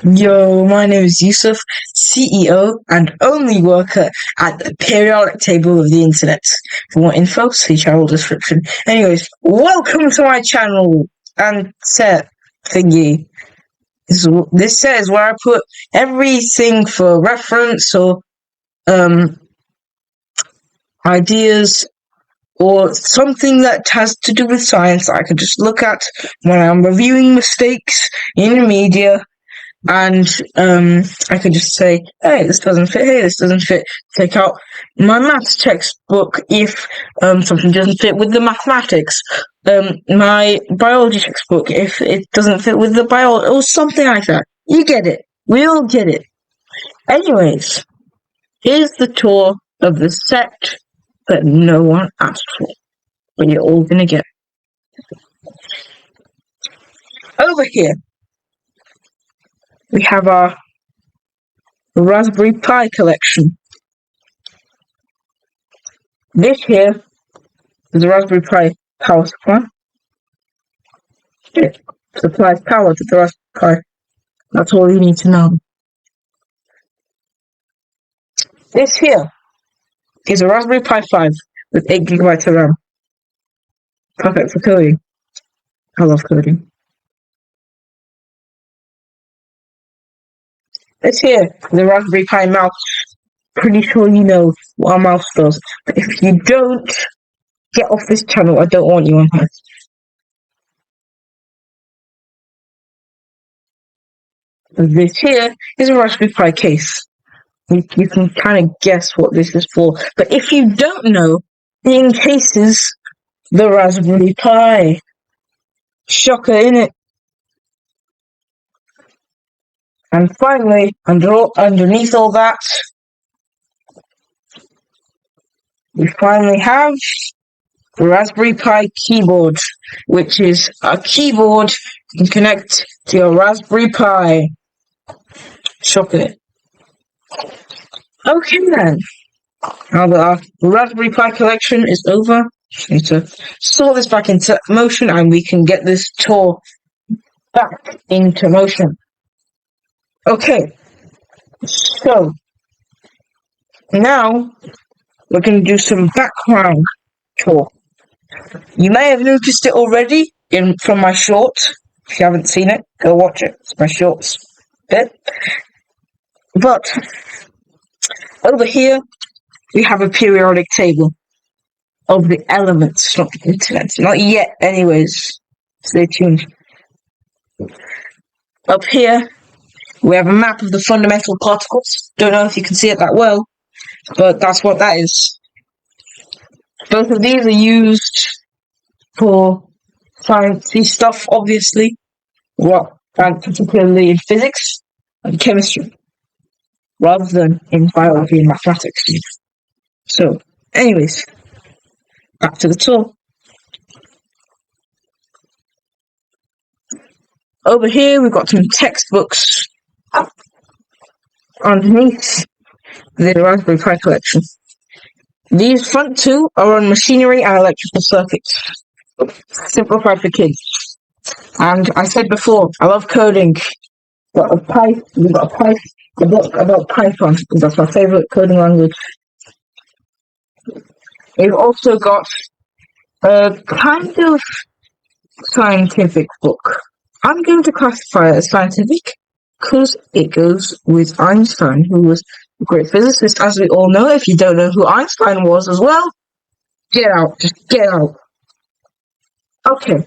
Yo, my name is Yusuf, CEO and only worker at the periodic table of the internet. For more info, see channel description. Anyways, welcome to my channel and set thingy. This set is where I put everything for reference or ideas or something that has to do with science that I can just look at when I'm reviewing mistakes in media. And I could just say, hey, this doesn't fit, hey, this doesn't fit. Take out my maths textbook if something doesn't fit with the mathematics. My biology textbook if it doesn't fit with the biology, or something like that. You get it. We all get it. Anyways, here's the tour of the set that no one asked for, but you're all gonna get. Over here, we have our Raspberry Pi collection. This here is a Raspberry Pi power supply. It supplies power to the Raspberry Pi. That's all you need to know. This here is a Raspberry Pi 5 with 8 GB of RAM. Perfect for coding. I love coding. This here is a Raspberry Pi mouse. Pretty sure you know what a mouse does. But if you don't, get off this channel. I don't want you on here. This here is a Raspberry Pi case. You can kind of guess what this is for. But if you don't know, it encases the Raspberry Pi. Shocker, innit? And finally, underneath all that, we finally have the Raspberry Pi keyboard, which is a keyboard you can connect to your Raspberry Pi. Shocker. Okay then. Now that our Raspberry Pi collection is over, just need to sort this back into motion and we can get this tour back into motion. Okay, so now we're going to do some background tour. You may have noticed it already from my short. If you haven't seen it, go watch it. It's my shorts bit. But over here, we have a periodic table of the elements, not the internet. Not yet, anyways. Stay tuned. Up here, we have a map of the fundamental particles. Don't know if you can see it that well, but that's what that is. Both of these are used for sciencey stuff, obviously, and particularly in physics and chemistry, rather than in biology and mathematics. So, anyways, back to the tour. Over here, we've got some textbooks underneath the Raspberry Pi collection. These front two are on machinery and electrical circuits, simplified for kids. And I said before, I love coding. We've got a book about Python, because that's my favorite coding language. We've also got a kind of scientific book. I'm going to classify it as scientific because it goes with Einstein, who was a great physicist, as we all know. If you don't know who Einstein was as well, get out. Just get out. Okay.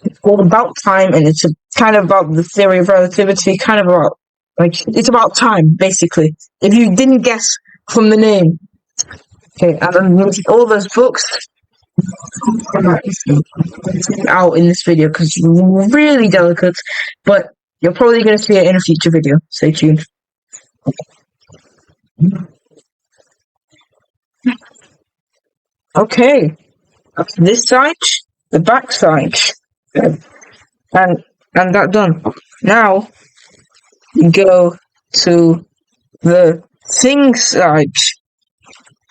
It's all about time, and it's kind of about the theory of relativity, kind of about, it's about time, basically. If you didn't guess from the name. Okay, and then all those books out in this video because it's really delicate, but you're probably going to see it in a future video. Stay tuned. Okay, that's this side, the back side, and that done. Now we go to the thing side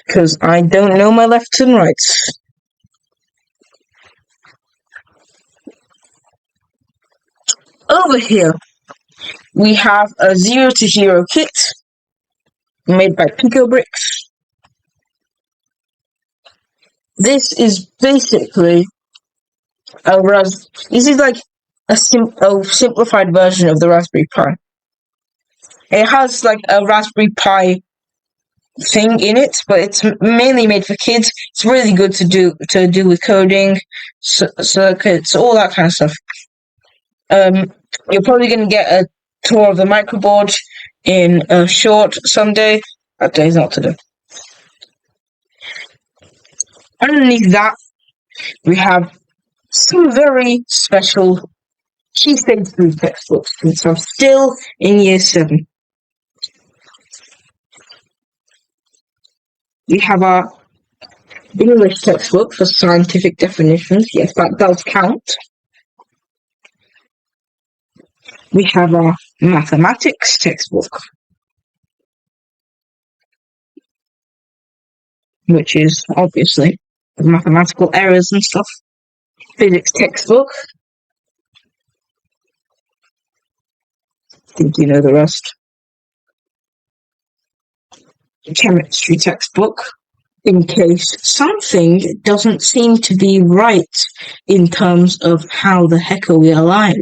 because I don't know my lefts and rights. Over here, we have a 0 to Hero kit made by Pico Bricks. This is basically this is like a simplified version of the Raspberry Pi. It has like a Raspberry Pi thing in it, but it's mainly made for kids. It's really good to do with coding, circuits, all that kind of stuff. You're probably going to get a tour of the microboard in a short someday. That day's not today. Underneath that, we have some very special Key Stage 3 textbooks, since I'm still in Year 7. We have our English textbook for scientific definitions. Yes, that does count. We have our mathematics textbook, which is obviously mathematical errors and stuff. Physics textbook. I think you know the rest. Chemistry textbook, in case something doesn't seem to be right in terms of how the heck are we alive,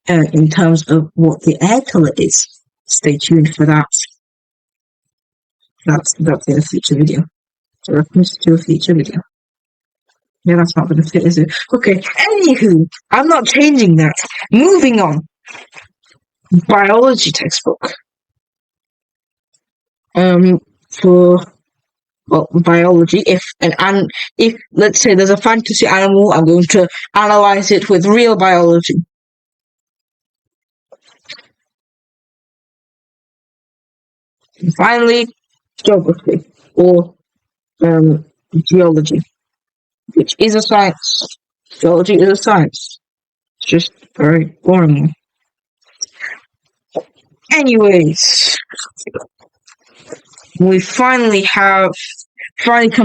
in terms of what the air color is. Stay tuned for that. That's in a future video. It's a reference to a future video. Yeah, that's not going to fit, is it? Okay, anywho, I'm not changing that. Moving on. Biology textbook. For biology, if let's say there's a fantasy animal, I'm going to analyze it with real biology. And finally, geography or geology, which is a science. Geology is a science. It's just very boring. Anyways, we finally come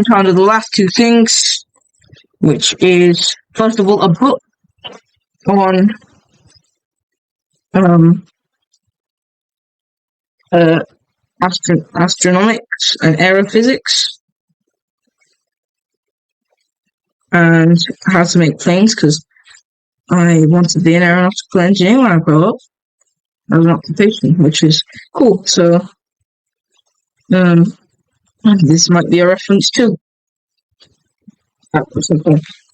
down to the last two things, which is, first of all, a book on astronomics and aerophysics, and how to make planes, because I want to be an aeronautical engineer when I grow up as an occupation, which is cool. So this might be a reference too.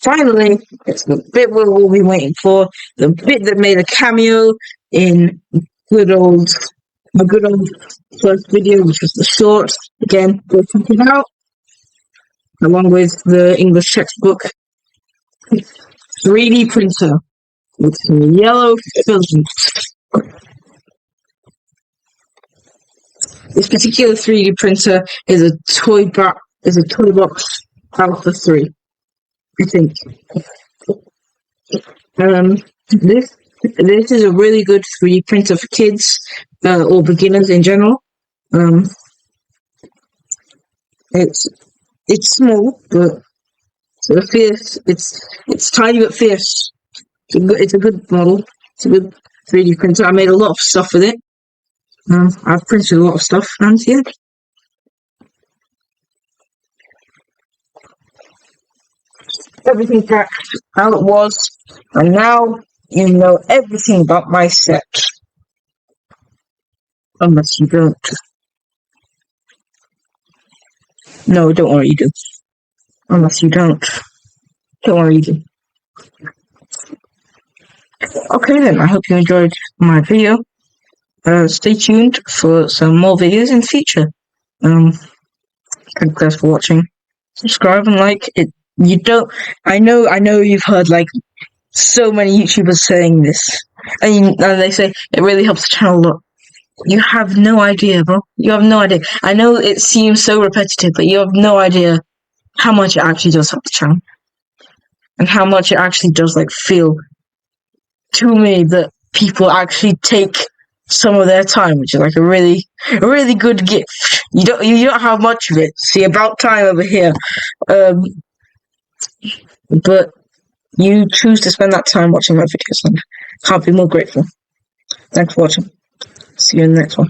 Finally, it's the bit we've all been waiting for, the bit that made a cameo in my good old first video, which was the short. Again, go check it out, along with the English textbook. 3D printer with some yellow filaments. This particular 3D printer is a toy box Alpha 3, I think. This is a really good 3D printer for kids or beginners in general. It's small, but it's fierce. It's tiny but fierce. It's a good model. It's a good 3D printer. I made a lot of stuff with it. I've printed a lot of stuff, and yeah. Everything back how it was, and now you know everything about my set. Unless you don't. No, don't worry, you do. Unless you don't. Don't worry, you do. Okay then, I hope you enjoyed my video. Stay tuned for some more videos in the future. Thanks for watching. Subscribe and like it. I know you've heard like so many YouTubers saying this, and they say it really helps the channel a lot. You have no idea, bro. You have no idea. I know it seems so repetitive, but you have no idea how much it actually does help the channel, and how much it actually does like feel to me that people actually take some of their time, which is like a really good gift. You don't have much of it. See, about time over here. But you choose to spend that time watching my videos, and can't be more grateful. Thanks for watching. See you in the next one.